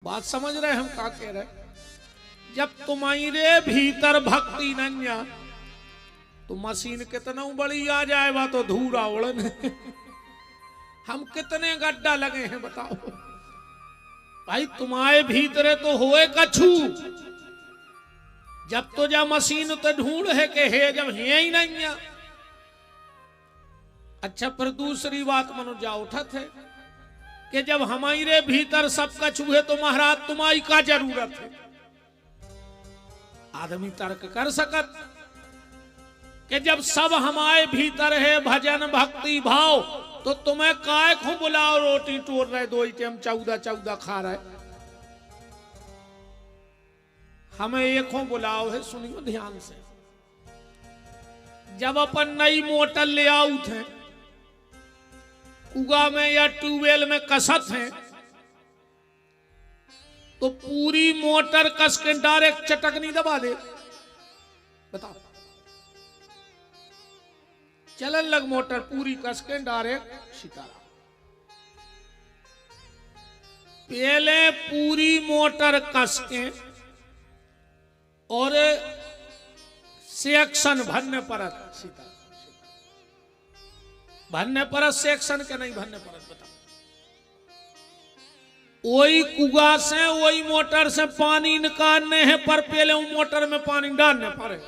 बात समझ रहे हम क्या कह रहे? जब तुम्हारे भीतर भक्ति नन्या तो मशीन कितना बड़ी आ जाएगा तो धूरा उड़न। हम कितने गड्ढा लगे हैं बताओ भाई, तुम्हारे भीतरे तो होए कछु। जब तो जा मशीन तो ढूंढ है के है, जब है ही नहीं है। अच्छा, पर दूसरी बात मनो जा उठत है कि जब हमारे भीतर सब कछु है तो महाराज तुम्हारी का जरूरत है। आदमी तर्क कर सकत कि जब सब हमारे भीतर है भजन भक्ति भाव, तो तुम्हें काय को बुलाओ रोटी टोर रहे दो ही टाइम 14 खा रहे, हमें एक को बुलाओ है। सुनियो ध्यान से, जब अपन नई मोटर ले आओ थे कुआ में या ट्यूबवेल में कसत है तो पूरी मोटर कस के डायरेक्ट चटक नहीं दबा दे, बताओ। चलन लग मोटर पूरी कस के डायरेक्ट सितारा। पहले पूरी मोटर कस के और सेक्शन भरने परत सीता भरने परत सेक्शन के नहीं भरने परत, बताओ। वही कुआ से वही मोटर से पानी निकालने हैं, पर पहले वो मोटर में पानी डालने पड़े।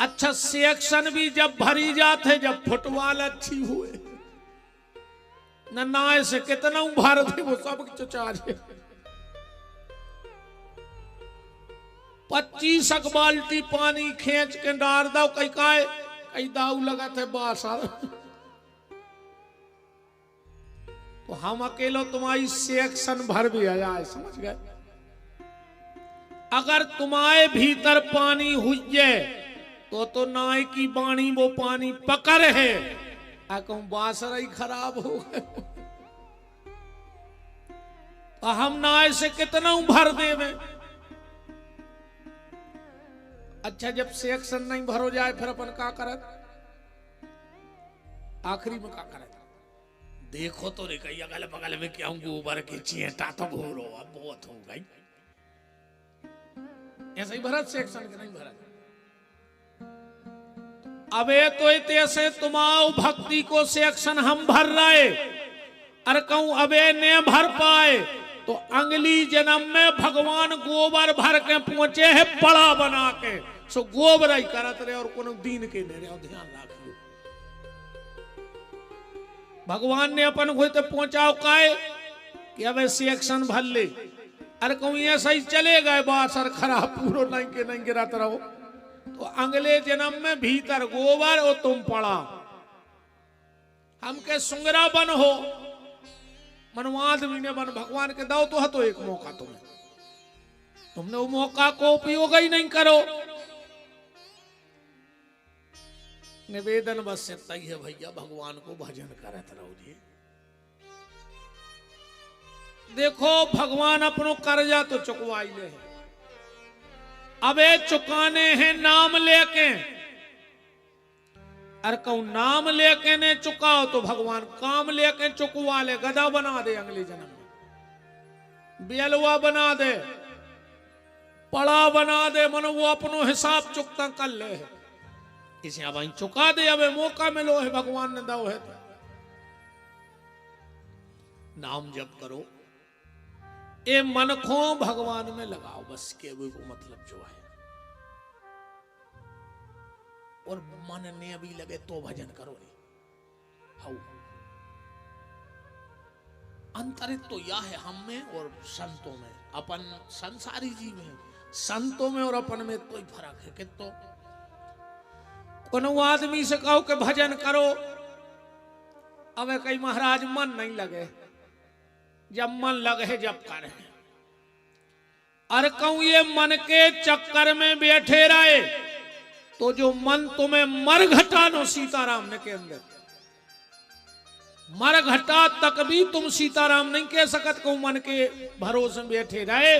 अच्छा, सेक्शन भी जब भरी जाते जब फुटबॉल अच्छी हुए न नाय से कितना भर दे वो सब चार्ज 25 बाल्टी पानी खींच के डाल दो, कई दाऊ लगा थे बासा। तो हम अकेलो तुम्हारी सेक्शन भर भी आ जाए, समझ गए। अगर तुम्हारे भीतर पानी हुई तो नाय की बाणी वो पानी पकड़ है, कहूं बासरा ही खराब हो गए। तो हम नाय से कितना भर देवे। अच्छा, जब सेक्शन नहीं भरो जाए फिर अपन का करत? आखिरी में का करत? देखो तो रे कहीं अगल बगल में क्या गोबर की चींटा तो घोरो, अब बहुत हो गई। ऐसे ही भरत सेक्शन के नहीं भरत। अबे तो ऐसे तुम्हारा भक्ति को सेक्शन हम भर रहे, अरे कहूं अबे ने भर पाए तो अगली जन्म में भगवान गोबर भर के पहुंचे है बड़ा बना के, सो गोबर ही करत रहे और कोनो दीन के नहीं रहे। ध्यान रखियो, भगवान ने अपन को तो पहुंचाओ काए कि अब सेक्शन भर ले। अरे कहूं ऐसा ही चले गए बासर खराब पूरा नहीं के नहीं गिराते रहो, तो अगले जन्म में भीतर गोबर और तुम पड़ा। हमके सुंगरा बन हो, मनवाद भी ने बन, भगवान के दो तो एक मौका तुमने वो मौका को उपयोग ही नहीं करो। निवेदन बस इतना ही है भैया, भगवान को भजन करते रहो जी। देखो भगवान अपनो कर्जा तो चुकवा ले, अबे चुकाने हैं नाम लेके। अरे कहूं नाम लेके ने चुकाओ तो भगवान काम लेके चुकवा ले, गधा बना दे अगले जन्म में, बेलवा बना दे, पड़ा बना दे, मनो वो अपनो हिसाब चुकता कर ले। इसे अब चुका दे, अब मौका मिलो है भगवान ने दो है तो। नाम जप करो, ए मन को भगवान में लगाओ, बस के वो मतलब जो है। और मन ने अभी लगे तो भजन करो रे। हाउ अंतरित तो यह है हम में और संतों में, अपन संसारी जीव में, संतों में और अपन में तो ही फर्क है। कि तो कोनो आदमी से कहो कि भजन करो, अब कई महाराज मन नहीं लगे, जब मन लगे जब करे। अरे कहूं ये मन के चक्कर में बैठे रहे तो जो मन तुम्हें मर घटा नो सीताराम ने के अंदर मर घटा तक भी तुम सीताराम नहीं कह सकत। को मन के भरोसे बैठे रहे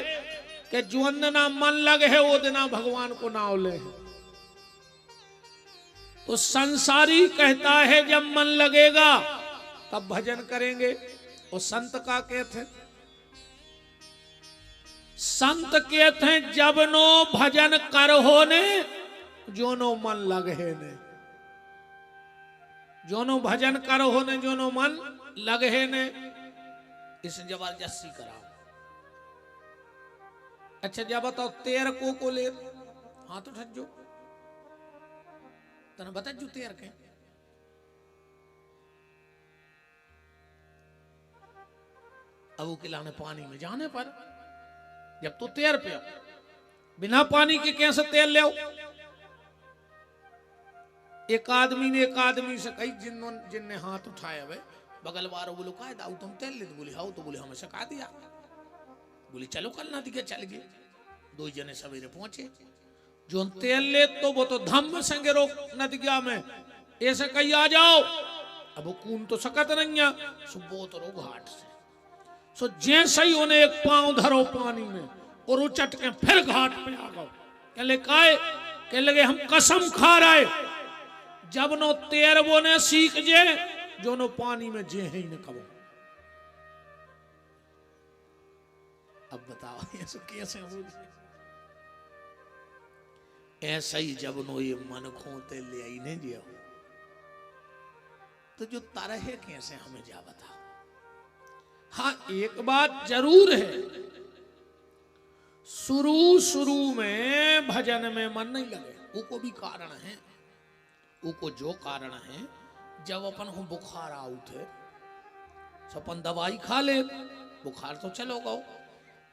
कि जो ना मन लगे है वो दिना भगवान को नाव ले। तो संसारी कहता है जब मन लगेगा तब भजन करेंगे, और संत का कहते संत कहते हैं जब नो भजन कर होने जो नो मन लगे ने, जो नो भजन कर होने जो नो मन लगे ने, इसे जबरदस्ती कराओ। अच्छा जब बताओ तेर को ले हाथ उठ जो तने बता जो तेर के अब वो खिलाने पानी में जाने पर जब तो तेर पे बिना पानी के कैसे तेल ले? एक आदमी से कही जिनने हाथ उठाया वे बगल वालों बोलो का दाऊ तुम तेल ले? बोले हाँ। तो बोले हमें सिखा दिया। बोले चलो कल ना दिखे, चल गए। दो जने सवेरे पहुंचे, जो तेल ले तो वो तो धम्म संगे रोक नदिया में ऐसे कही आ जाओ। अब वो कून तो सकत नहीं है, सुबह तो रो घाट से। सो जैसे ही उन्हें एक पांव धरो पानी में और उचट के फिर घाट पे आ गए। कहने लगे हम कसम खा रहे जब नो तेर वो ने सीख जे जो नो पानी में जे ही न कबो। अब बताओ ऐसे कैसे हो? ऐसा ही जब नो ये मन खोते ले आई नहीं जिया तो जो तरह है कैसे हमें जा बताओ। हाँ एक बात जरूर है, शुरू में भजन में मन नहीं लगे, वो को भी कारण है। वो को जो कारण है जब अपन को बुखार आउट है अपन दवाई खा ले, बुखार तो चलो गो,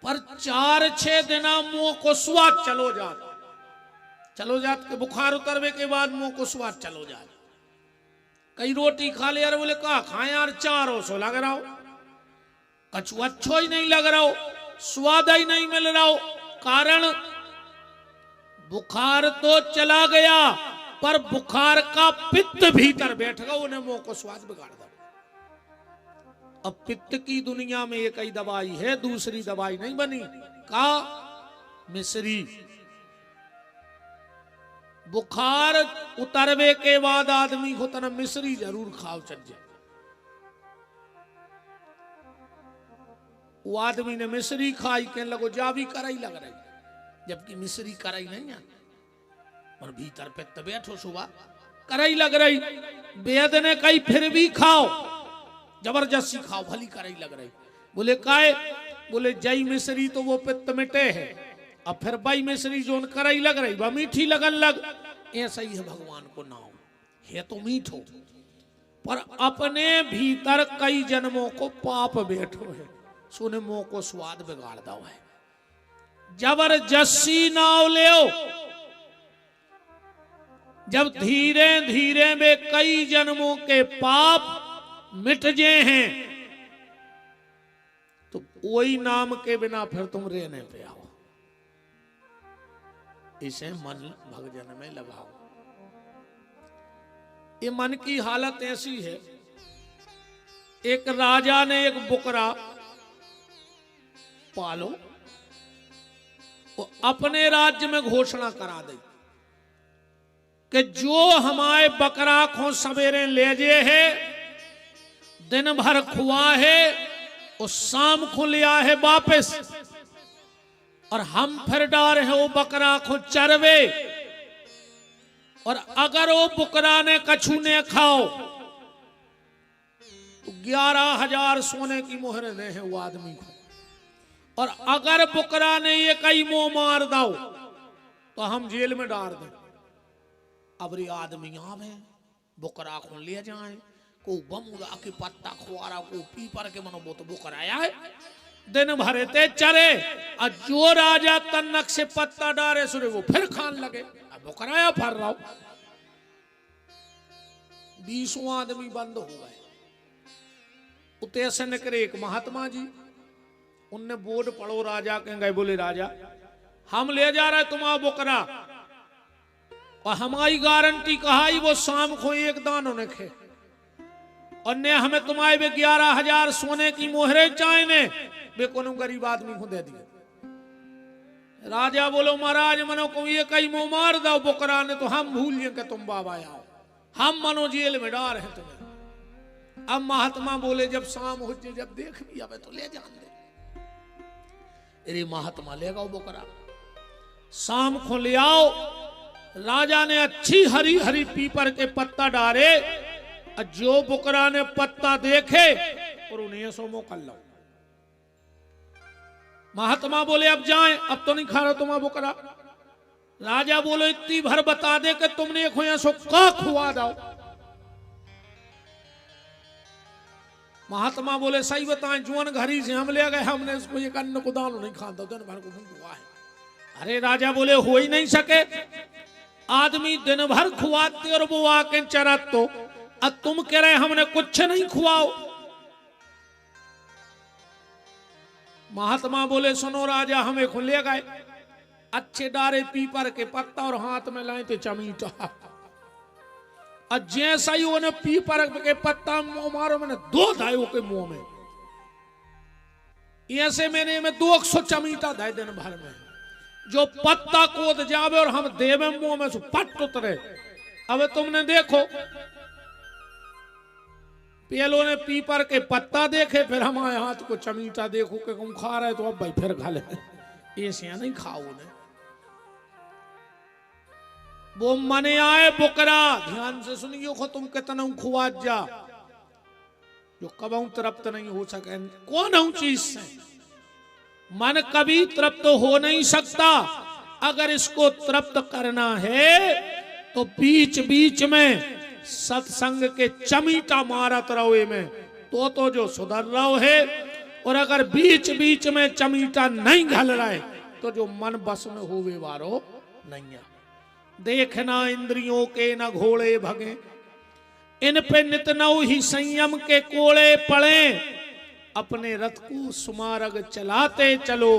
पर 4-6 दिन मुंह को स्वाद चलो जात के बुखार उतरवे के बाद मुंह को स्वाद चलो जात। कई रोटी खा ले यार, बोले का खाए यार 400 लग रहा हो, कछु अच्छो ही नहीं लग रहा हो, स्वाद ही नहीं मिल रहा हो। कारण बुखार तो चला गया पर बुखार का पित्त भीतर बैठ गया, उन्हें मुंह को स्वाद बिगाड़ दिया। अब पित्त की दुनिया में एक ही दवाई है, दूसरी दवाई नहीं बनी। का मिश्री। बुखार उतरवे के बाद आदमी को तना मिश्री जरूर खाओ चल जाए। वो आदमी ने मिश्री खाई, कहने लगो जा भी कराई लग रही, जबकि मिश्री कराई नहीं है और भीतर पित्त बैठो सुबह कराई लग रही। वेद ने कही फिर भी खाओ, जबरदस्ती खाओ, भली कराई लग रही। बोले काहे? बोले जई मिश्री तो वो पित्त मिटे है, अब फिर बाई मिश्री जो कराई लग रही वह मीठी लगन लग। ऐसा ही है भगवान को नाम है तो मीठो, पर अपने भीतर कई जन्मों को पाप बैठो है, सुने मुंह को स्वाद बिगाड़ दो है। जबरदस्ती नाव ले, जब धीरे धीरे में कई जन्मों के पाप मिट जे हैं तो वही नाम के बिना फिर तुम रहने पे आओ। इसे मन भजन में लगाओ। ये मन की हालत ऐसी है, एक राजा ने एक बुकरा पालो, वो अपने राज्य में घोषणा करा दी कि जो हमारे बकरा को सवेरे ले जे है, दिन भर खुआ है और शाम को लिया है वापस, और हम फिर डार है वो बकरा को चरवे, और अगर वो बकरा ने कछु ने खाओ तो 11,000 सोने की मोहर दे है वो आदमी को, और अगर बकरा ने ये कई मुंह मार दो तो हम जेल में डाल दें। अब रे आदमी आवे बकरा को ले जाए, को बमुरा के पत्ता खुआरा को पीपर के मनो तो बकरा आया है, दिन भरे ते चरे, और जो राजा तन्नक से पत्ता डारे सुरे वो फिर खान लगे। अब बकराया फर रहा, 20 आदमी बंद हो गए। उते से निकले एक महात्मा जी, उनने बोर्ड पढ़ो राजा के गए, बोले राजा हम ले जा रहे तुम्हारा बकरा, और हमारी गारंटी कहा ही वो शाम को एक दान उन्हें खे, और ने हमें तुम्हारे भी 11,000 सोने की मोहरे चाहे वे को गरीब आदमी को दे दिए। राजा बोलो महाराज मनो को ये कई मुंह मार दो बकरा ने तो हम भूल गए कि तुम बाबा आओ, हम मनो जेल में डाल है तुम्हें। अब महात्मा बोले जब शाम हो जब देख भी आवे तो ले जान दे। अरे महात्मा लेगा वो बकरा, शाम को ले आओ। राजा ने अच्छी हरी हरी पीपर के पत्ता डाले, जो बकरा ने पत्ता देखे और उन्हें सो मोकल लो। महात्मा बोले अब जाएं, अब तो नहीं खा रहा तुम्हारा बकरा। राजा बोले इतनी भर बता दे कि तुमने एक खोया सो का खुआ दो। महात्मा बोले सही बताएं, जुआन घरी से हम ले गए, हमने इसको एक अन्न को दाल नहीं खाता, दिन भर को हुआ है। अरे राजा बोले हो ही नहीं सके, आदमी दिन भर खुआते और वो आके चरत, तो अब तुम कह रहे हमने कुछ नहीं खुआओ। महात्मा बोले सुनो राजा, हमें खुल ले गए अच्छे डारे पीपर के पत्ता और हाथ में लाए थे चमीटा, और जैसा ही उन्हें पीपर के पत्ता मुंह मारो, मैंने दो धायो के मुंह में, ऐसे मैंने में 200 चमीटा धाए दिन भर में, जो पत्ता कूद जावे और हम देवे मुंह में से पट उतरे। अब तुमने देखो, पेलो ने पीपर के पत्ता देखे, फिर हमारे हाथ को चमीटा देखो कि तुम खा रहे, तो अब भाई फिर खा ले, ऐसे नहीं खाओ ने। वो मने आए बुकरा, ध्यान से सुनियो खो, तुम कितना खुआ जा, जो कबू तृप्त नहीं हो सके कौन हूं चीज से। मन कभी तृप्त हो नहीं सकता, अगर इसको तृप्त करना है तो बीच बीच में सत्संग के चमीटा मारत रहो में, तो जो सुधर रहो है। और अगर बीच बीच में चमीटा नहीं घल रहा है, तो जो मन बस में होवे वारो नहीं है। देखना इंद्रियों के न घोड़े भगे, इन पे नित नौ ही संयम के कोड़े पड़े, अपने रथ को सुमारग चलाते चलो,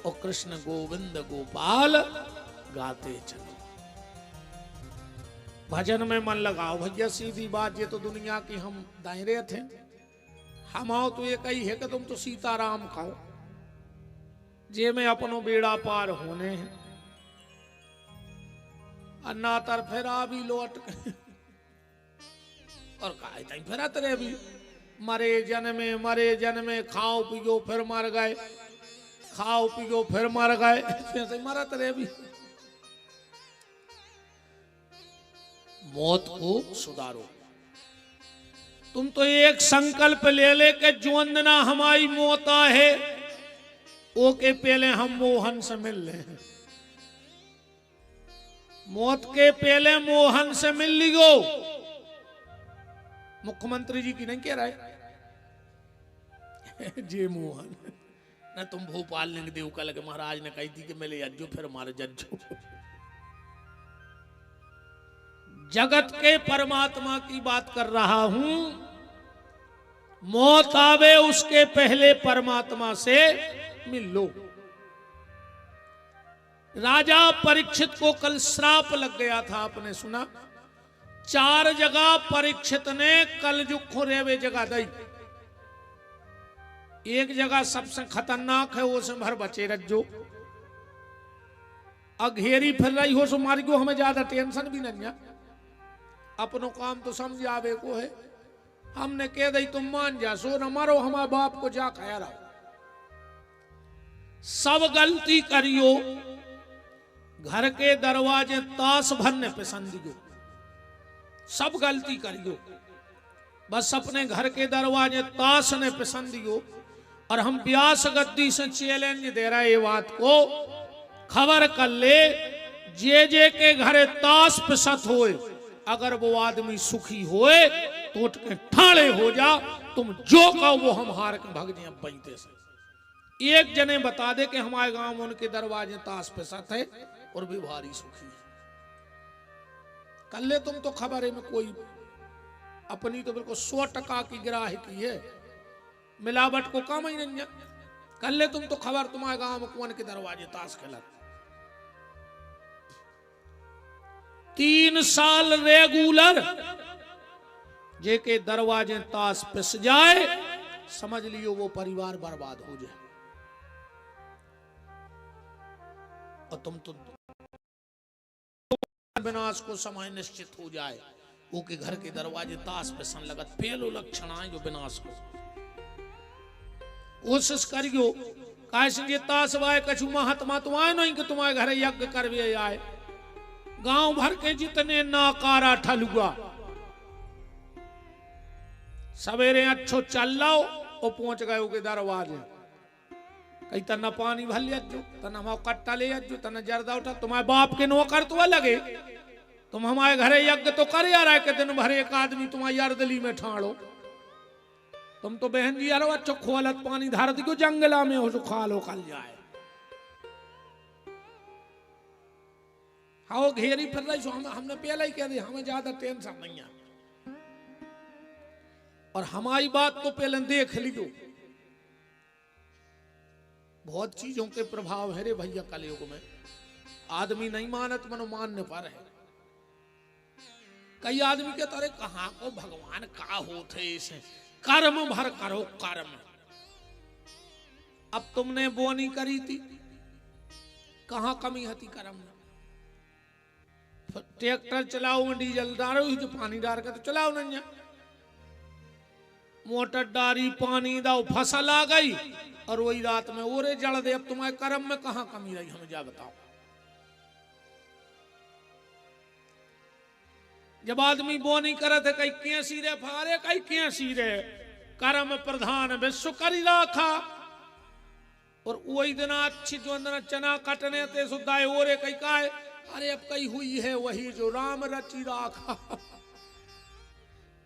और कृष्ण गोविंद गोपाल गाते चलो। भजन में मन लगाओ भैया, सीधी बात, ये तो दुनिया की हम दायरे थे, हम आओ तो ये कही है कि तुम तो सीताराम खाओ, जे में अपनो बेड़ा पार होने हैं, अन्ना तर फेरा भी लौट और कहा फिरा तेरे भी मरे जन्मे खाओ पियो फिर मर गए, खाओ पियो फिर मर गए, ऐसे मरा तेरे भी। मौत को सुधारो, तुम तो एक संकल्प ले ले के जुवंदना हमारी मौत है, ओके पहले हम मोहन से मिल ले, मौत के पहले मोहन से मिल लियो। मुख्यमंत्री जी की नहीं कह रहा है जे मोहन न, तुम भोपाल ने देव कल के महाराज ने कही थी कि मेरे अज्जो फिर हमारे जज्जो। जगत के परमात्मा की बात कर रहा हूं, मौत आवे उसके पहले परमात्मा से मिल लो। राजा परीक्षित को कल श्राप लग गया था, आपने सुना, 4 जगह परीक्षित ने कल जो खुरेवे जगह दी, एक जगह सबसे खतरनाक है, वो से भर बचे रज्जो, अघेरी फिर रही हो सो मारी को, हमें ज्यादा टेंशन भी नहीं है, अपनो काम तो समझ आवे को है, हमने कह दी तुम मान जा, सो न मारो हमारे बाप को जा खाया रहो। सब गलती करियो, घर के दरवाजे ताश भरने पसंद दियो, सब गलती करियो, बस अपने घर के दरवाजे ताश ने पसंद दियो। और हम व्यास गद्दी से चैलेंज दे रहे, ये बात को खबर कर ले, जे के घरे ताश पसंद होए, अगर वो आदमी सुखी होए तो उठ के ठाड़े हो जा, तुम जो कहो वो हम हार के भाग जाए पैते से। एक जने बता दे कि हमारे गांव में उनके दरवाजे ताश पसंद है और भी भारी सुखी है, कर ले तुम तो खबर है में कोई अपनी तो बिल्कुल 100% की ग्राहकी है, मिलावट को काम ही नहीं है, कर ले तुम तो खबर तुम्हारे गांव में कौन के दरवाजे ताश खेला। 3 साल रेगुलर जे के दरवाजे ताश पिस जाए, समझ लियो वो परिवार बर्बाद हो जाए। और तुम तो विनाश को समय निश्चित हो जाए, वो के घर के दरवाजे ताश पिसन लगत, पहलो लक्षण आए जो विनाश को। कोशिश करियो काश ये तासवाए कछु महात्मा तो आए नहीं कि तुम्हारे घर यज्ञ करवे आए। गांव भर के जितने नाकारा ठलुआ सवेरे अच्छो चल लाओ और पहुंच गए के दरवाजे। कहीं तना पानी भर लिया तना हम कट्टा ले तना जर्दा उठा। तुम्हारे बाप के नौकर तो लगे, तुम हमारे घरे यज्ञ तो करे आ रहे के दिन भर एक आदमी तुम्हारी अर्दली में ठाड़ो। तुम तो बहन जी यारो अच्छो खोलत पानी धार दी जंगला में हो खा लो कल जाए। हाँ घेरी फिर रही सो हमने पहले ही कह दिया हमें ज्यादा टेंशन नहीं है। और हमारी बात तो पहले देख लियो। बहुत चीजों के प्रभाव है रे भैया कलयुग में। आदमी नहीं मानत मनो मानने पर है। कई आदमी के तरह कहाँ को भगवान का होते इसे कर्म भर करो कर्म। अब तुमने बोनी करी थी कहाँ कमी हती कर्म में। ट्रैक्टर चलाओ में डीजल डालो जो पानी डाल के तो चलाओ नहीं। मोटर डारी पानी दाओ फसल आ गई और वही रात में ओरे जड़ दे। अब तुम्हारे कर्म में कहां कमी रही हमें जा बताओ। जब आदमी बोनी करे थे कई कैसी रे फारे कई कैसी रे कर्म प्रधान विश्व करी राखा। और वही दिन अच्छी जो अंदर चना कटने थे सुधाए ओरे कई का है। अरे अब कई हुई है वही जो राम रची राखा।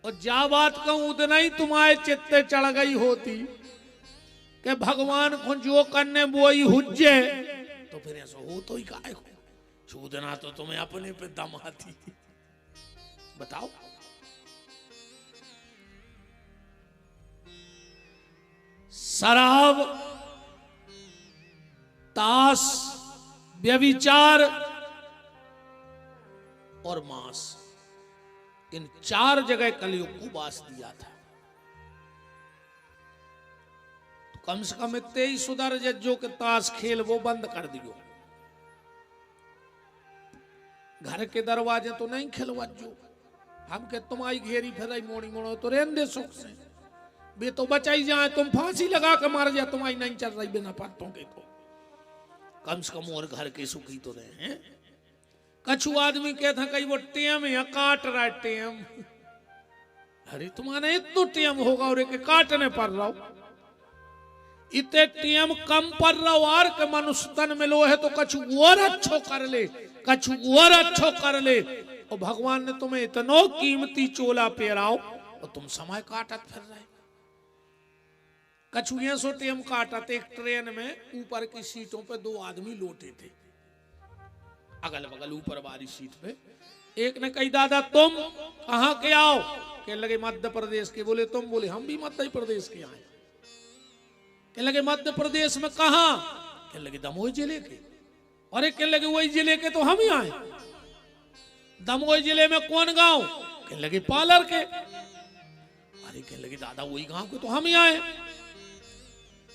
और जा बात कहूं उतना ही तुम्हारे चित्ते चढ़ गई होती कि भगवान को जो करने वो ही हुज्जे तो फिर ऐसा हो तो ही काय को चूदना तो तुम्हें अपने पे दम आती। बताओ शराब ताश व्यभिचार और मांस इन 4 जगह कलयुग को वास दिया था। तो कम से कम इतने ही सुधर जो कि ताश खेल वो बंद कर दियो। घर के दरवाजे तो नहीं खिलवाजो। हम के तुम्हारी घेरी फिर मोड़ी मोड़ो तो रहने दे सुख से। बे तो बचाई जाए तुम फांसी लगा के मार जाए तुम्हारी नहीं चल रही बिना पत्तों के तो कम से कम और घर के सुखी तो रहे हैं। कछु आदमी कहता कहीं वो टेम या काट रहा है टेम। अरे तुम्हारे इतना टेम होगा और एक काटने पर रहो। इतने टेम कम पर रहो और के मनुष्य तन में लो है तो कछु और अच्छो कर ले कछु और अच्छो कर ले। और भगवान ने तुम्हें इतना कीमती चोला पेराओ और तुम समय काटत फिर रहे। कछु ये सो टेम काटत। एक ट्रेन में ऊपर की सीटों पे 2 आदमी लोटे थे अगल बगल ऊपर वाली सीट पे। एक ने कही दादा तुम कहां के आओ। कहने लगे मध्य प्रदेश के। बोले तुम। बोले हम भी मध्य प्रदेश के आए। कहने लगे मध्य प्रदेश में कहां। कहने लगे दमोह जिले के। अरे कहने लगे वही जिले के तो हम ही आए। दमोह जिले में कौन गांव। कहने लगे पालर के। अरे कहने लगे दादा वही गांव के तो हम ही आए।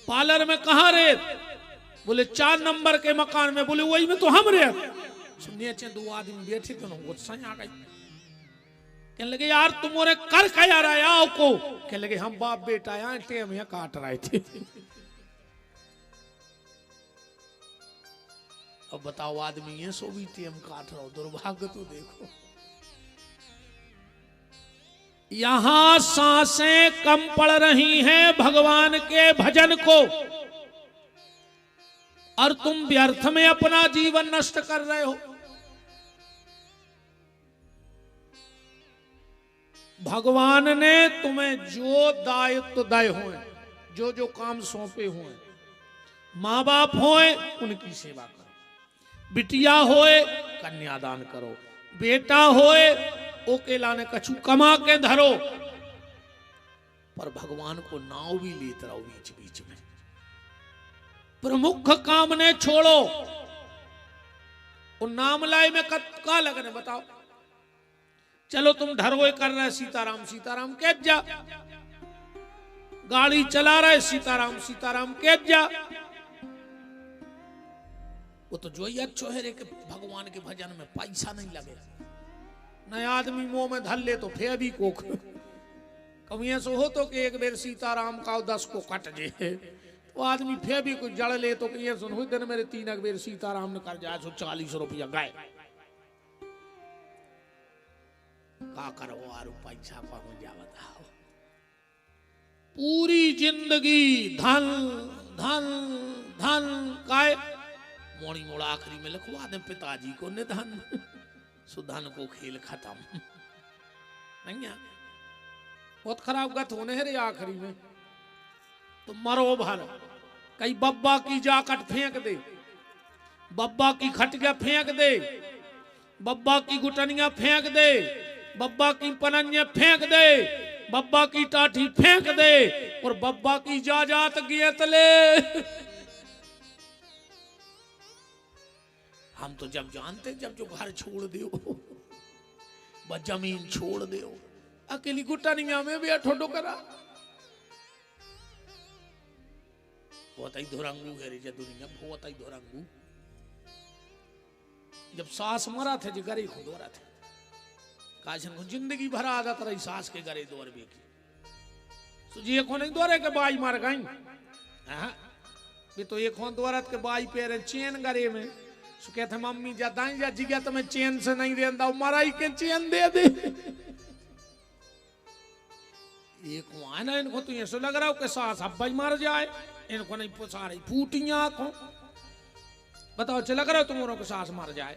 पालर में कहां रहे। बोले 4 नंबर के मकान में। बोले वही में तो हम रहे। सुनिए 2 आदमी बैठे थे गुस्सा आ गई। कहने लगे यार तुम और कर क्या रहा है आओ को। कहने लगे हम बाप बेटा यहाँ टेम यहाँ काट रहे थे। अब बताओ आदमी ये सो भी टेम काट रहा हो। दुर्भाग्य तो देखो। यहां सांसें कम पड़ रही हैं भगवान के भजन को और तुम व्यर्थ में अपना जीवन नष्ट कर रहे हो। भगवान ने तुम्हें जो दायित्व दिए हुए जो जो काम सौंपे हुए माँ बाप होए उनकी सेवा करो। बिटिया होए कन्यादान करो। बेटा होए ओकेला ने कछु कमा के धरो। पर भगवान को नाव भी लेते रहो बीच बीच में। प्रमुख काम ने छोड़ो। उन नाम लाई में का लगने बताओ। चलो तुम ढरोए कर रहे सीताराम सीताराम कह जा। गाड़ी चला रहे सीताराम सीताराम कह जा। वो तो जो ही अच्छो है रे कि भगवान के भजन में पैसा नहीं लगे। नया आदमी मुंह में धर ले तो फिर भी कोख कमियां सो हो तो कि एक बेर सीताराम का 10 को कट जे वो आदमी फिर भी कुछ जड़ ले तो ये सुन हुई दिन मेरे 3 अकबेर सीताराम ने कर जाए 40 रुपया गए का करो आरू पैसा पहुंच जा बताओ। पूरी जिंदगी धन धन धन काय मोड़ी मोड़ा आखिरी में लिखवा दे पिताजी को निधन सुधन को खेल खत्म नहीं है। बहुत खराब गत होने है रे आखिरी में तो मरो भर कई बब्बा की जाकट फेंक दे बब्बा की खटिया फेंक दे बब्बा की गुटनिया फेंक दे बब्बा की पननिया फेंक दे बब्बा की टाठी फेंक दे और बब्बा की जाजात गियत ले। हम तो जब जानते जब जो घर छोड़ दो बस जमीन छोड़ दो अकेली गुटनिया में भी ठोडो करा बहुत ही धोरंगू है रे दुनिया बहुत ही धोरंगू। जब सास मरा थे जो गरे खुद रहा थे काजन को जिंदगी भर आदत रही सास के गरे दौर भी की तो जी को नहीं दौरे के बाई मार गई भी तो एक दौरत के बाई पेरे चैन गरे में सो कहते मम्मी जा दाई जा जिगा तुम्हें चैन से नहीं देंदा मराई के चैन दे दे एक आना इनको तो ऐसा लग रहा हो कि सास अब भाई मार जाए इनको नहीं पुछा रही फूटियां आंखों बताओ चल लग रहा हो तुम्हारों को सास मार जाए।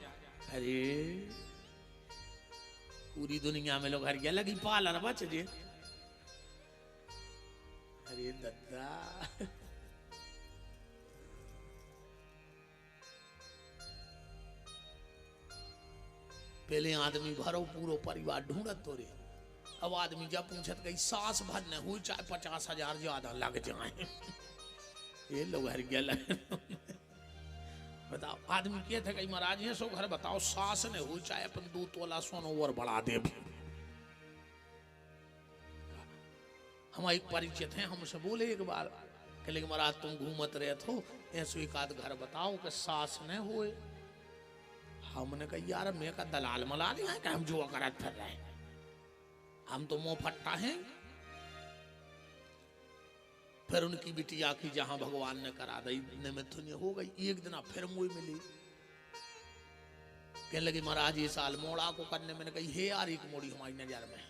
अरे पूरी दुनिया में लोग हरिया लगी पालर बच जे अरे दद्दा पहले आदमी भरो पूरा परिवार ढूंढत तो रे अब आदमी जब पूछत गई सास भर न हुई चाहे 50,000 ज्यादा लग जाए ये लोग हर गया बताओ आदमी के थे कई महाराज हैं सो घर बताओ सास ने हुई चाहे अपन 2 तोला सोना और बढ़ा दे। हम एक परिचित हैं हमसे बोले एक बार कि लेकिन महाराज तुम घूमत रहे थे ऐसे एक आध घर बताओ कि सास ने हुए। हमने कहा यार मैं का दलाल मलाल है कि हम जो करत फिर रहे हम तो मुंह फट्टा हैं। फिर उनकी बिटिया की जहां भगवान ने करा दी निमित्त हो गई एक दिन फिर मुझे मिली कहने लगी महाराज ये साल मोड़ा को करने मैंने कही हे यार एक मोड़ी हमारी नजर में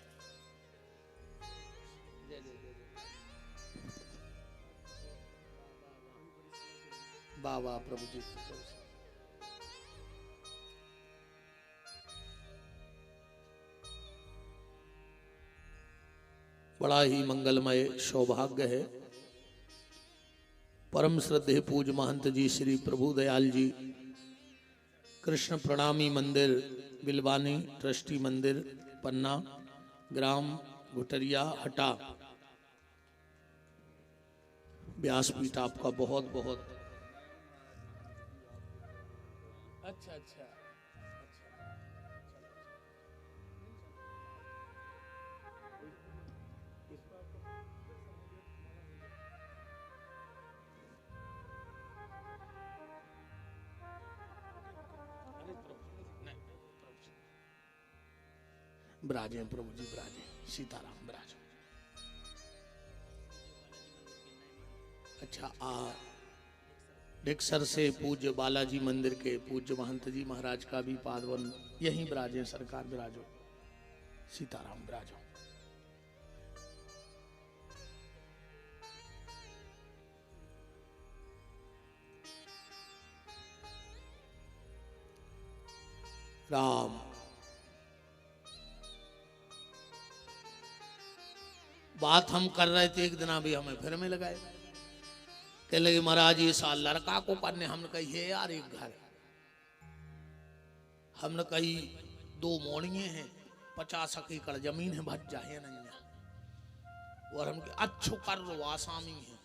बाबा प्रभु जी बड़ा ही मंगलमय सौभाग्य है। परम श्रद्धेय पूज महंत जी श्री प्रभु दयाल जी कृष्ण प्रणामी मंदिर बिलवानी ट्रस्टी मंदिर पन्ना ग्राम घुटरिया हटा व्यासपीठ आपका बहुत बहुत अच्छा अच्छा ब्राजे प्रभु जी ब्राजे सीताराम ब्राजे। अच्छा डिक्सर से पूज्य बालाजी मंदिर के पूज्य महंत जी महाराज का भी पादवन यहीं ब्राजे सरकार ब्राजो सीताराम ब्राजो। राम बात हम कर रहे थे एक दिन अभी हमें फिर में लगाए कह लगे महाराज ये साल लड़का को करने हमने कही है यार एक घर हमने कही 2 मोड़िए हैं 50 एकड़ जमीन है भट जाए नहीं और हम अच्छो कर लो आसामी है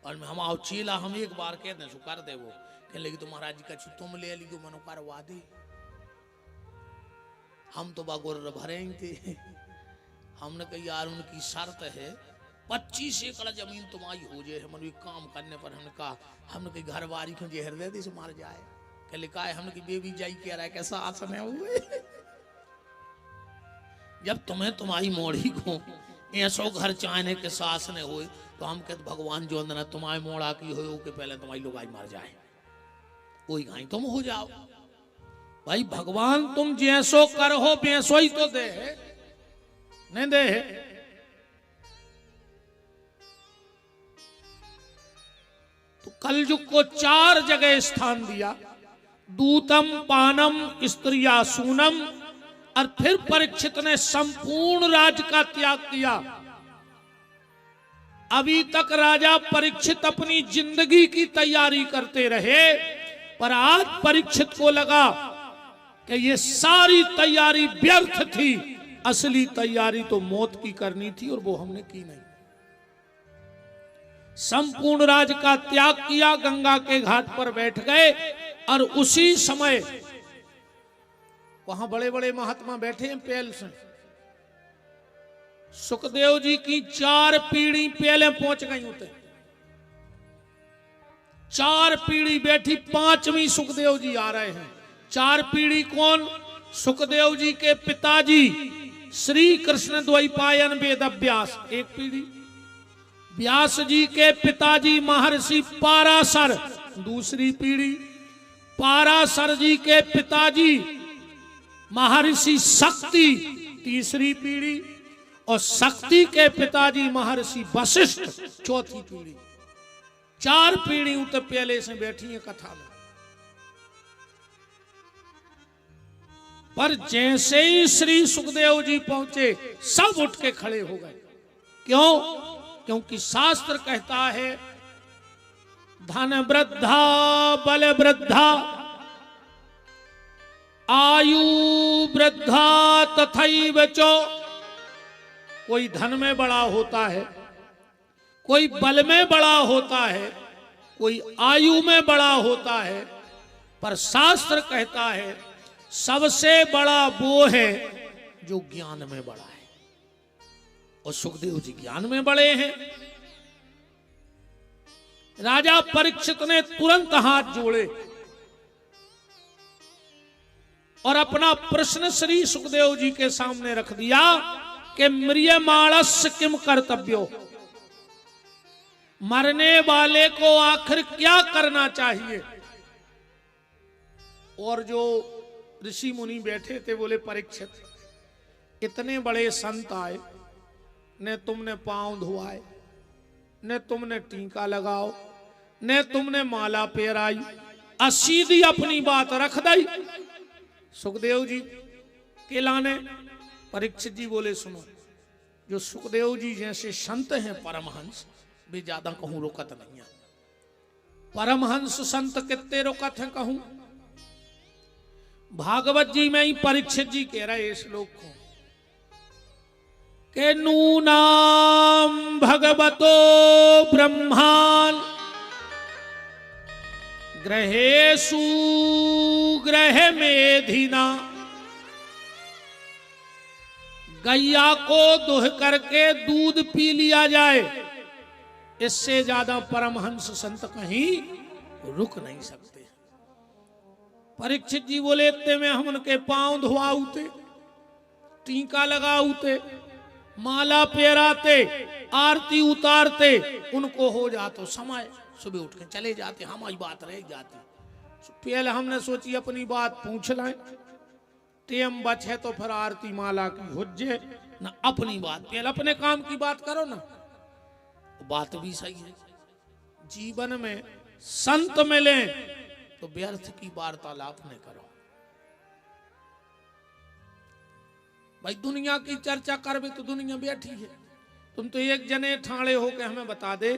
और हम आओ चीला हम एक बार कहते हैं कर दे वो कह लगी तो महाराज जी का तुम ले ली तो मनो करवा दे हम तो बागोर भरे थे। हमने कहा यार उनकी शर्त है 25 एकड़ जमीन तुम्हारी हो जाए हम काम करने पर हमने कहा हमने कही घर बारी को जहर दे दी से मार जाए कह लिखा है हमने की बेबी जाई कह रहा है कैसा आसन है हुए जब तुम्हें तुम्हारी मोड़ी को ऐसो घर चाहने के सास ने हुए तो हम कहते भगवान जो अंदर तुम्हारे मोड़ा की हो के पहले तुम्हारी लुगाई मर जाए, वही घाई तुम हो जाओ। भाई भगवान तुम जैसो कर हो वैसो ही तो दे, नहीं दे। तो कलयुग को 4 जगह स्थान दिया, दूतम पानम स्त्रिया सूनम, और फिर परीक्षित ने संपूर्ण राज्य का त्याग किया। अभी तक राजा परीक्षित अपनी जिंदगी की तैयारी करते रहे, पर आज परीक्षित को लगा कि ये सारी तैयारी व्यर्थ थी, असली तैयारी तो मौत की करनी थी और वो हमने की नहीं। संपूर्ण राज्य का त्याग किया, गंगा के घाट पर बैठ गए, और उसी समय वहां बड़े बड़े महात्मा बैठे हैं पहल से। सुखदेव जी की 4 पीढ़ी पहले पहुंच गई होते, 4 पीढ़ी बैठी, 5वीं सुखदेव जी आ रहे हैं। 4 पीढ़ी कौन? सुखदेव जी के पिताजी श्री कृष्ण द्वैपायन वेद व्यास एक पीढ़ी, व्यास जी के पिताजी महर्षि पाराशर दूसरी पीढ़ी, पाराशर जी के पिताजी महर्षि शक्ति तीसरी पीढ़ी, और शक्ति के पिताजी महर्षि वशिष्ठ चौथी पीढ़ी। 4 पीढ़ी तो पहले से बैठी है कथा में। पर जैसे ही श्री सुखदेव जी पहुंचे सब उठ के खड़े हो गए। क्यों? क्योंकि शास्त्र कहता है धन वृद्धा बल वृद्धा आयु वृद्धा तथैव चो। कोई धन में बड़ा होता है, कोई बल में बड़ा होता है, कोई आयु में बड़ा होता है, पर शास्त्र कहता है सबसे बड़ा वो है जो ज्ञान में बड़ा है, और सुखदेव जी ज्ञान में बड़े हैं। राजा परीक्षित ने तुरंत हाथ जोड़े और अपना प्रश्न श्री सुखदेव जी के सामने रख दिया कि म्रियमाणस्य किम कर्तव्यो, मरने वाले को आखिर क्या करना चाहिए। और जो ऋषि मुनि बैठे थे बोले परीक्षित, इतने बड़े संत आए, न तुमने पांव धुआए, न तुमने टीका लगाओ, न तुमने माला पहराई, सीधी अपनी बात रख दी। सुखदेव जी के लाने परीक्षित जी बोले सुनो, जो सुखदेव जी जैसे संत हैं परमहंस, वे ज्यादा कहूं रुकत नहीं है। परमहंस संत कितने रुकत हैं कहूं? भागवत जी में ही परीक्षित जी कह रहे श्लोक को के नूनाम भगवतो ब्रह्मान ग्रहेषु ग्रह मेधिना। गैया को दुह करके दूध पी लिया जाए, इससे ज्यादा परमहंस संत कहीं रुक नहीं सकते। परीक्षित जी बोले इतने में हम उनके पांव धुआते, टीका लगाते, माला पहराते, आरती उतारते, उनको हो जातो समय, सुबह उठ के चले जाते, हमारी बात रह जाती। पहले हमने सोची अपनी बात पूछ लें, टेम बचे तो फिर आरती माला की हुज्जे ना, अपनी बात पहले अपने काम की बात करो ना। बात भी सही है, जीवन में संत मिले तो व्यर्थ की वार्तालाप न करो। भाई दुनिया की चर्चा कर भी तो दुनिया बैठी है, तुम तो एक जने ठाणे हो के हमें बता दे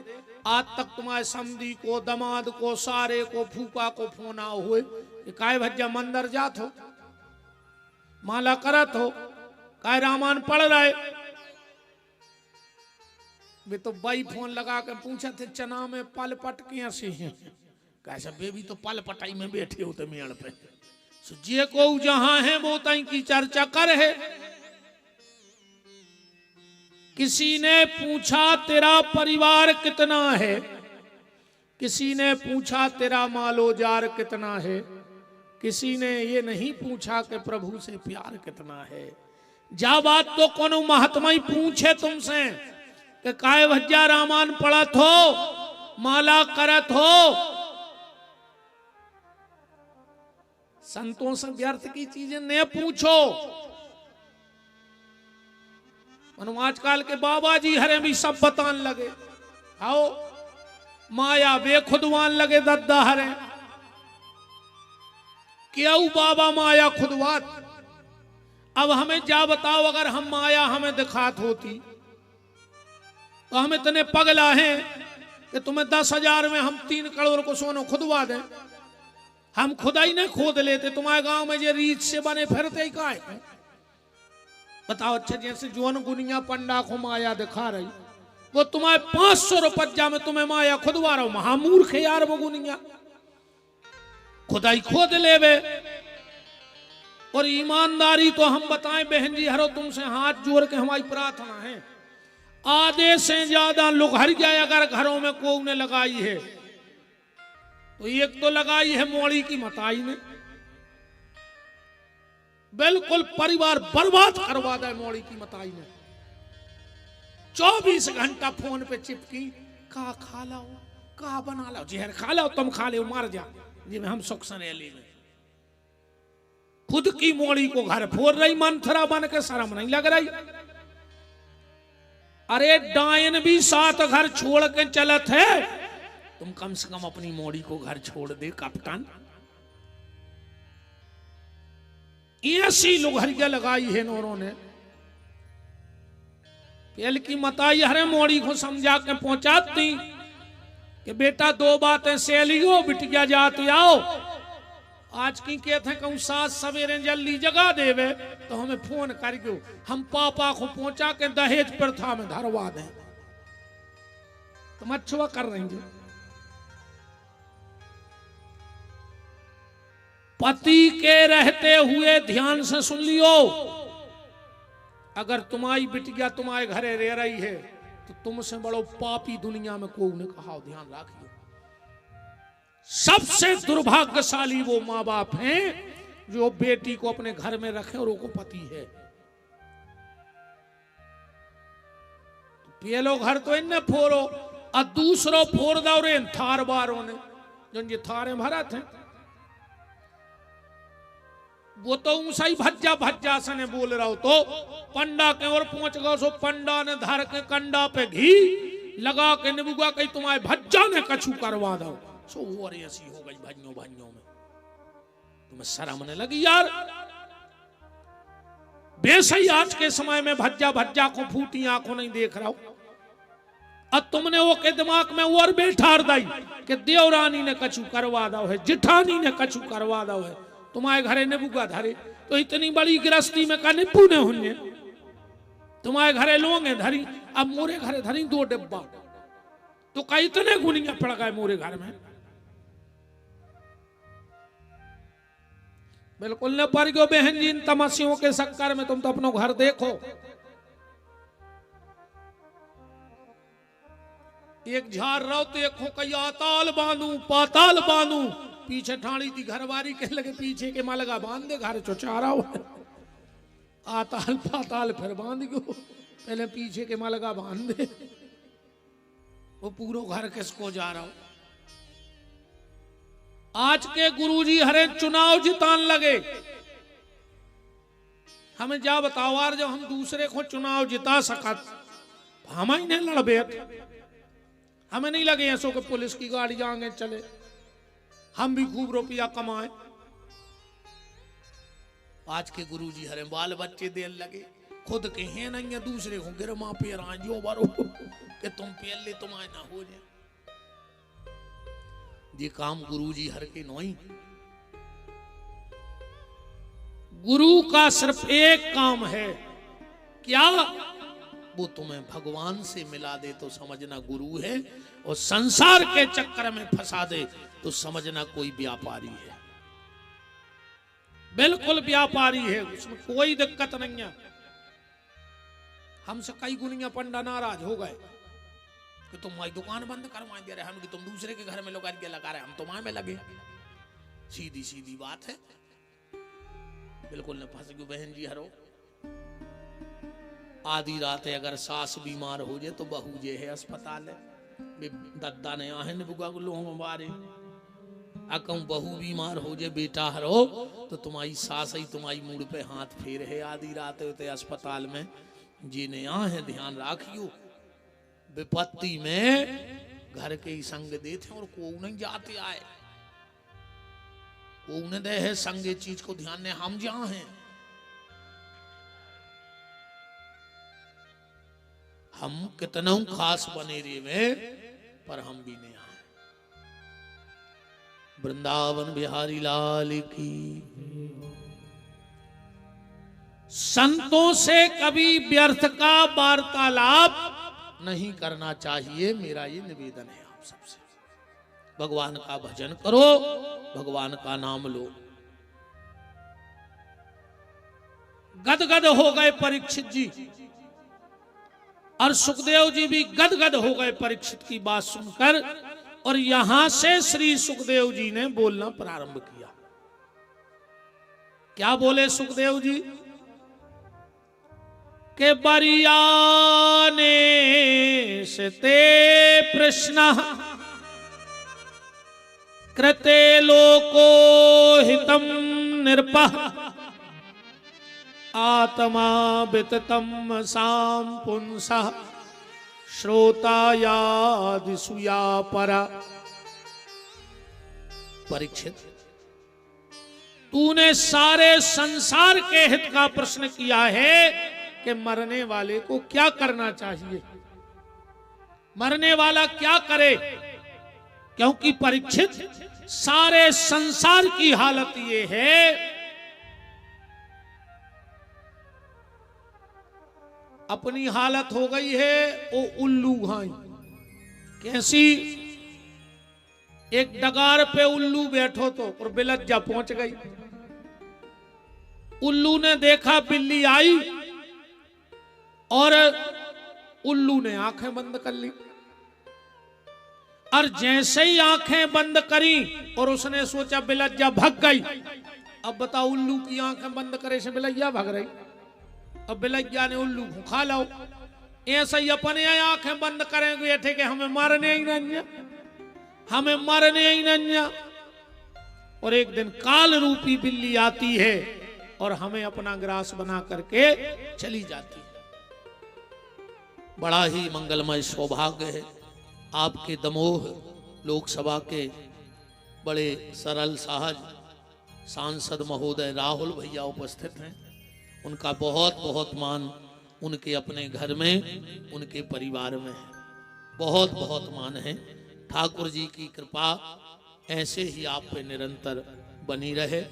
आज तक तुम्हारे समधी को, दमाद को, सारे को, फूफा को फोन आओ हुए कि काय भज्जा मंदिर जात हो, माला करत हो, काय रामायण पढ़ रहे। वे तो बाई फोन लगा के पूछा थे चना में पल पट कैसे हैं, कैसा बेबी तो पल पटाई में बैठे होते मेड़ पे। जे को जहां है वो तई की चर्चा कर है। किसी ने पूछा तेरा परिवार कितना है, किसी ने पूछा तेरा मालोजार कितना है, किसी ने ये नहीं पूछा कि प्रभु से प्यार कितना है। जा बात तो कोनो महात्मा ही पूछे तुमसे कि काय भज्जा रामायण पढ़त हो, माला करत हो, संतों से व्यर्थ की चीजें न पूछो। आजकल के बाबा जी हरे भी सब बतान लगे, आओ माया वे खुदवान लगे दद्दा हरे, क्यों बाबा माया खुदवात। अब हमें जा बताओ, अगर हम माया हमें दिखात होती तो हम इतने पगला हैं कि तुम्हें 10,000 में हम 3 करोड़ को सोनो खुदवा दें। हम खुदा ही नहीं खोद लेते, तुम्हारे गांव में जो रीत से बने फिरते ही काहे हैं? बताओ। अच्छा जैसे जोन गुनिया पंडा को माया दिखा रही, वो तुम्हारे 500 रुपया में तुम्हें माया खुदवा रहा हो, महामूर्ख यार वो गुनिया खुदा ही खोद लेवे। और ईमानदारी तो हम बताएं बहन जी हरो, तुमसे हाथ जोड़ के हमारी प्रार्थना है, आधे से ज्यादा लोग हर गए अगर घरों में कोई ने लगाई है तो एक तो लगाई है मोड़ी की मताई ने, बिल्कुल परिवार बर्बाद करवा दे मोड़ी की मताई ने। 24 घंटा फोन पे चिपकी, का खा लाओ, का बना लाओ, जहर खा लाओ, तुम खा ले मार जा जी में हम सुख सने ले। खुद की मोड़ी को घर फोड़ रही, मंथरा बन के, शर्म नहीं लग रही। अरे डायन भी 7 घर छोड़ के चलत है, तुम कम से कम अपनी मोड़ी को घर छोड़ दे कप्तान। ऐसी लुघरिया लगाई है नौरों ने। पेल की मताई हरे मोड़ी को समझा के पहुंचाती कि बेटा 2 बातें सहेलियो बिटिया जाती आओ। आज की कहते हैं कहूँ सास सवेरे जल्दी जगा देवे तो हमें फोन कर दो, हम पापा को पहुंचा के दहेज प्रथा में धरवा दें। तुम अच्छा कर रही हो। पति के रहते हुए ध्यान से सुन लियो, अगर तुम्हारी बिटिया तुम्हारे घरे रह रही है तो तुमसे बड़ो पापी दुनिया में कोई ने कहा, ध्यान रखियो। सबसे दुर्भाग्यशाली वो माँ बाप हैं जो बेटी को अपने घर में रखे और वो पति है। तो पहलो घर तो इन्हें फोड़ो और दूसरो फोड़ दो रे थार बारों ने, जो ये थारे भरा थे वो तो ऊंचा ही भज्जा भज्जा सने बोल रहा हो। तो पंडा के और पहुंच गए, सो पंडा ने धर के कंडा पे घी लगा के निबुगा कहीं तुम्हारे भज्जा ने कछु करवा दो। सो और ऐसी हो गई भाइयों भाइयों में। तुम्हें शर्म नहीं लगी यार? बेसही आज के समय में भज्जा भज्जा को फूटी आंखों नहीं देख रहा हो। अब तुमने वो के दिमाग में और बैठा दी कि देवरानी ने कछु करवा दो है, जिठानी ने कछु करवा दो है, तुम्हारे घरे निबुगा धरे तो इतनी बड़ी गृहस्थी में का निबू ने होने, तुम्हारे घरे लोगे धरी, अब मोरे घरे धरी 2 डिब्बा, तो कई इतने गुनिया पड़ गए मोरे घर में। बिल्कुल न पड़ गयो बहन जी इन तमस्यों के चक्कर में। तुम तो अपनो घर देखो। एक झाड़ रहो तो एक कई आताल बांधू पाताल बांधू, पीछे ठाणी थी घरवारी के लगे पीछे के मलगा बांध दे, घर चौचारा हुआ आताल पाताल फिर बांध गयो, पहले पीछे के मलगा बांध दे। वो पूरा घर किसको जा रहा हो। आज के गुरुजी हरे चुनाव जितान लगे। हमें जा बताओ यार, जब हम दूसरे को चुनाव जिता सकत हम ही नहीं लड़बे, हमें नहीं लगे ऐसो कि पुलिस की गाड़ी आगे चले, हम भी खूब रुपया कमाए। आज के गुरुजी हरे बाल बच्चे देन लगे, खुद के हैं नहीं है, दूसरे को गिरमा पे राजो बरो कि तुम पेल ले तुम्हारे ना हो जाए। ये काम गुरुजी हर के नोई। गुरु का सिर्फ एक काम है, क्या? वो तुम्हें भगवान से मिला दे तो समझना गुरु है, और संसार के चक्कर में फंसा दे तो समझना कोई व्यापारी है। बिल्कुल व्यापारी है, उसमें कोई दिक्कत नहीं है। हमसे कई गुनिया पंडा नाराज हो गए कि तुम हमारी दुकान बंद करवा दे रहे, हम कि तुम दूसरे के घर में लोग लगा रहे, हम तुम्हारे में लगे। सीधी सीधी बात है, बिल्कुल न फंस गयो बहन जी हरो। आधी रात है अगर सास बीमार हो जाए तो बहू जे है अस्पताल है दद्दा ने आहे ने बुआ गुलो हमारे कहूँ बहू बीमार हो जाए बेटा हरो तो तुम्हारी सास ही तुम्हारी मुड़ पे हाथ फेर है आधी रात होते अस्पताल में जी ने यहाँ है ध्यान राखियो विपत्ति में घर के ही संग देते और को नहीं जाते आए को न दे है संग चीज को ध्यान ने हम जहां हैं हम कितना खास बने रे में पर हम भी नहीं आए। वृंदावन बिहारी लाल की। संतों से कभी व्यर्थ का वार्तालाप नहीं करना चाहिए, मेरा ये निवेदन है आप सबसे। भगवान का भजन करो, भगवान का नाम लो। गदगद हो गए परीक्षित जी और सुखदेव जी भी गदगद हो गए परीक्षित की बात सुनकर, और यहां से श्री सुखदेव जी ने बोलना प्रारंभ किया। क्या बोले सुखदेव जी के बरियाने से ते प्रश्न कृते लोको हितम निर्पः आत्मा विततम साम पुंसः श्रोतायादिसूया परा। परीक्षित, तूने सारे संसार के हित का प्रश्न किया है कि मरने वाले को क्या करना चाहिए, मरने वाला क्या करे। क्योंकि परीक्षित, सारे संसार की हालत ये है अपनी हालत हो गई है वो उल्लू घाई। कैसी? एक डगार पे उल्लू बैठो तो और बिलज्जा पहुंच गई। उल्लू ने देखा बिल्ली आई और उल्लू ने आंखें बंद कर ली, और जैसे ही आंखें बंद करी और उसने सोचा बिलज्जा भाग गई। अब बताओ, उल्लू की आंखें बंद करे से बिलज्जा भाग रही। अब बिलज्जा ने उल्लू को खा लो। ऐसा ही अपने आंखें बंद करेंगे बैठे कि हमें मारने ही नहीं, हमें मारने ही नहीं। और एक दिन काल रूपी बिल्ली आती है और हमें अपना ग्रास बना करके चली जाती है। बड़ा ही मंगलमय सौभाग्य है, आपके दमोह लोकसभा के बड़े सरल सहज सांसद महोदय राहुल भैया उपस्थित हैं। उनका बहुत बहुत मान उनके अपने घर में, उनके परिवार में है। बहुत बहुत मान है। ठाकुर जी की कृपा ऐसे ही आप पे निरंतर बनी रहे।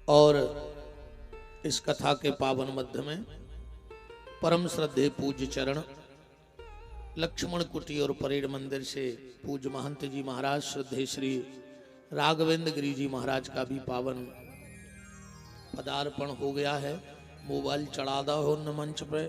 और इस कथा के पावन मध्य में परम श्रद्धेय पूज्य चरण लक्ष्मण कुटी और परेड मंदिर से पूज्य महंत जी महाराज श्रद्धेय श्री राघवेंद्र गिरी जी महाराज का भी पावन पदार्पण हो गया है। मोबाइल चढ़ा दो हो न मंच पे।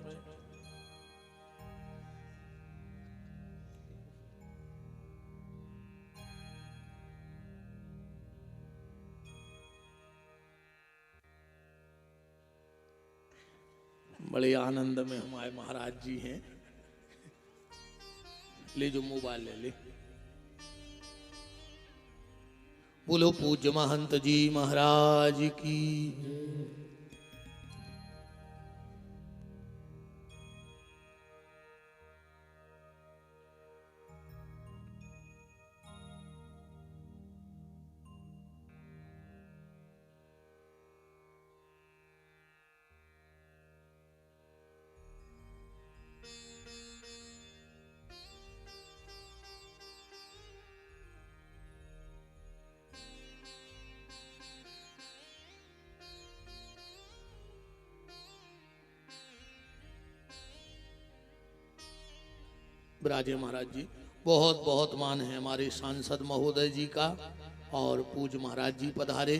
बड़े आनंद में हमारे महाराज जी हैं। ले जो मोबाइल ले ले। बोलो पूज्य महंत जी महाराज की। विराजे महाराज जी। बहुत बहुत मान है हमारे सांसद महोदय जी का और पूज्य महाराज जी पधारे।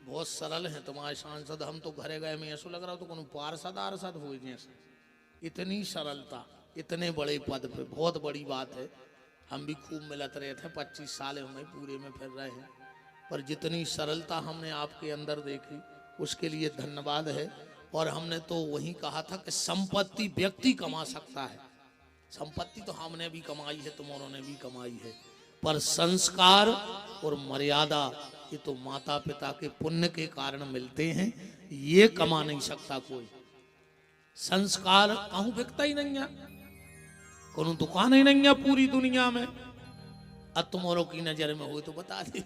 बहुत सरल है तुम्हारे सांसद। हम तो घरे गए में ऐसा लग रहा तो कोनो पार्षद आर्षद हो जैसे, इतनी सरलता, इतने बड़े पद पे। बहुत बड़ी बात है। हम भी खूब मिलत रहे थे, 25 साल हमें पूरे में फिर रहे हैं, पर जितनी सरलता हमने आपके अंदर देखी उसके लिए धन्यवाद है। और हमने तो वही कहा था कि संपत्ति व्यक्ति कमा सकता है, संपत्ति तो हमने भी कमाई है, तुम्हारों ने भी कमाई है, पर संस्कार और मर्यादा ये तो माता पिता के पुण्य के कारण मिलते हैं, ये कमा नहीं सकता कोई। संस्कार कहूं बिकता ही नहीं है, कोनो दुकान ही नहीं है पूरी दुनिया में। अब तुम्हारों की नजर में हो तो बता दे।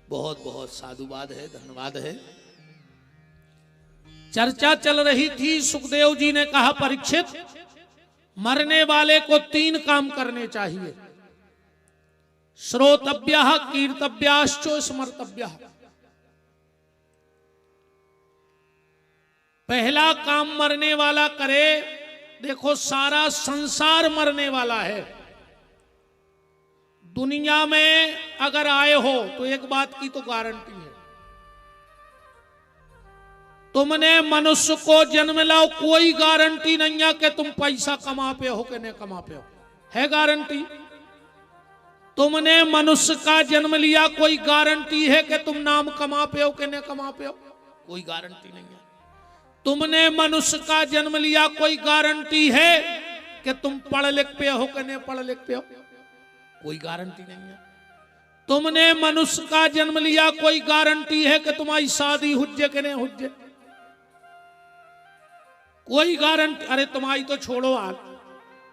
बहुत बहुत साधुवाद है, धन्यवाद है। चर्चा चल रही थी, सुखदेव जी ने कहा परीक्षित मरने वाले को 3 काम करने चाहिए, श्रोतव्यः कीर्तव्याश्च स्मर्तव्यः। पहला काम मरने वाला करे, देखो सारा संसार मरने वाला है। दुनिया में अगर आए हो तो एक बात की तो गारंटी है, तुमने मनुष्य को जन्म लाओ, कोई गारंटी नहीं है कि तुम पैसा कमा पे हो कि नहीं कमा पे हो, है गारंटी? तुमने मनुष्य का जन्म लिया, कोई गारंटी है कि तुम नाम कमा पे हो कि नहीं कमा पे हो? कोई गारंटी नहीं है। तुमने मनुष्य का जन्म लिया, कोई गारंटी है कि तुम पढ़ लिख पे हो कि नहीं पढ़ लिख पे हो? कोई गारंटी नहीं है। तुमने मनुष्य का जन्म लिया, कोई गारंटी है कि तुम्हारी शादी हुज्जे कि नहीं हुज्जे? कोई गारंटी? अरे तुम्हारी तो छोड़ो, आज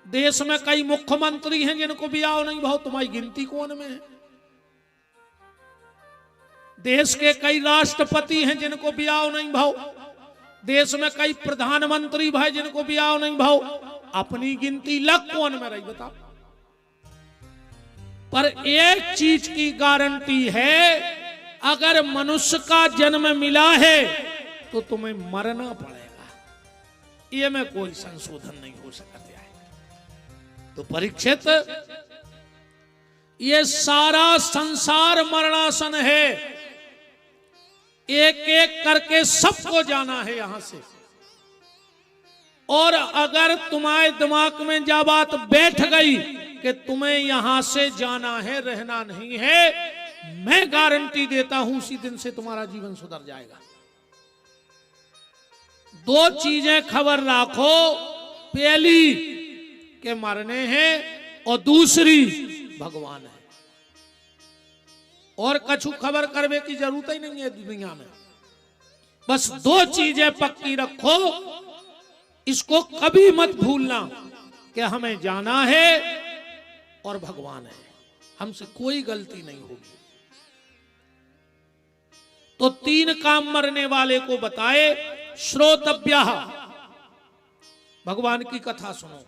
देश में कई मुख्यमंत्री हैं जिनको ब्याह नहीं भाव, तुम्हारी गिनती कौन में है? देश के कई राष्ट्रपति हैं जिनको ब्याह नहीं भाव, देश में कई प्रधानमंत्री भाई जिनको ब्याह नहीं भाव, अपनी गिनती लग कौन में रही बताओ? पर एक चीज की गारंटी है, अगर मनुष्य का जन्म मिला है तो तुम्हें मरना पड़ेगा, ये में कोई संशोधन नहीं हो सकता है। तो परीक्षित, ये सारा संसार मरणासन है, एक एक करके सबको जाना है यहां से। और अगर तुम्हारे दिमाग में जा बात बैठ गई कि तुम्हें यहां से जाना है, रहना नहीं है, मैं गारंटी देता हूं उसी दिन से तुम्हारा जीवन सुधर जाएगा। 2 चीजें खबर रखो, पहली के मरने हैं और दूसरी भगवान है, और कछु खबर करने की जरूरत ही नहीं है दुनिया में। बस 2 चीजें पक्की रखो, इसको कभी मत भूलना कि हमें जाना है और भगवान है, हमसे कोई गलती नहीं होगी। तो 3 काम मरने वाले को बताए, श्रोतव्यः, भगवान की कथा सुनो,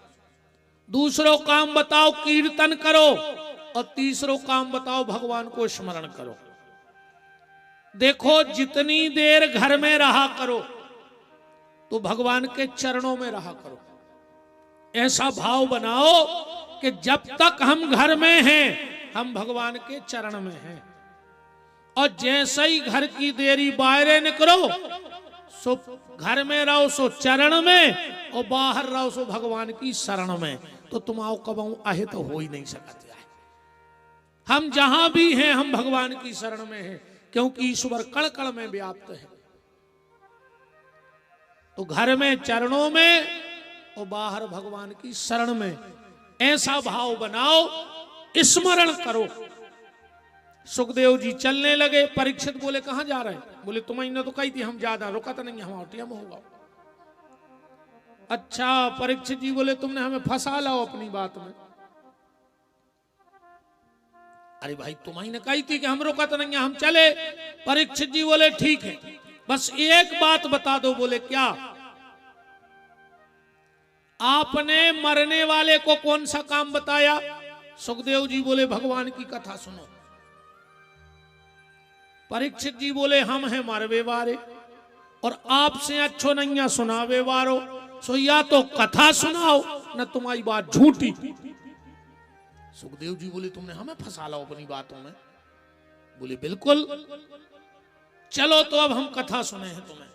दूसरो काम बताओ कीर्तन करो, और तीसरो काम बताओ भगवान को स्मरण करो। देखो जितनी देर घर में रहा करो तो भगवान के चरणों में रहा करो, ऐसा भाव बनाओ कि जब तक हम घर में हैं हम भगवान के चरण में हैं, और जैसे ही घर की देरी बाहर निकलो सो घर में रहो सो चरण में, और बाहर रहो सो भगवान की शरण में, तो तुम आओ कबहू आहे तो हो ही नहीं सकते। हम जहां भी हैं हम भगवान की शरण में हैं, क्योंकि ईश्वर कण कण में व्याप्त है। तो घर में चरणों में और बाहर भगवान की शरण में, ऐसा भाव बनाओ, स्मरण करो। सुखदेव जी चलने लगे, परीक्षित बोले कहां जा रहे हैं? बोले तुम्हें तो कही थी हम ज्यादा रुका तो नहीं, हम औटिया में होगा। अच्छा, परीक्षित जी बोले तुमने हमें फंसा लाओ अपनी बात में। अरे भाई तुम्हें कही थी कि हम रुका तो नहीं, हम चले। परीक्षित जी बोले ठीक है, बस एक बात बता दो। बोले क्या? आपने मरने वाले को कौन सा काम बताया? सुखदेव जी बोले भगवान की कथा सुनो। परीक्षित जी बोले हम हैं मरवे वाले, और आपसे अच्छो नहीं सुनावे वारो, सो या तो कथा सुनाओ न तुम्हारी बात झूठी। सुखदेव जी बोले तुमने हमें फंसा लो अपनी बातों में। बोले बिल्कुल, चलो तो अब हम कथा सुने हैं तुम्हें।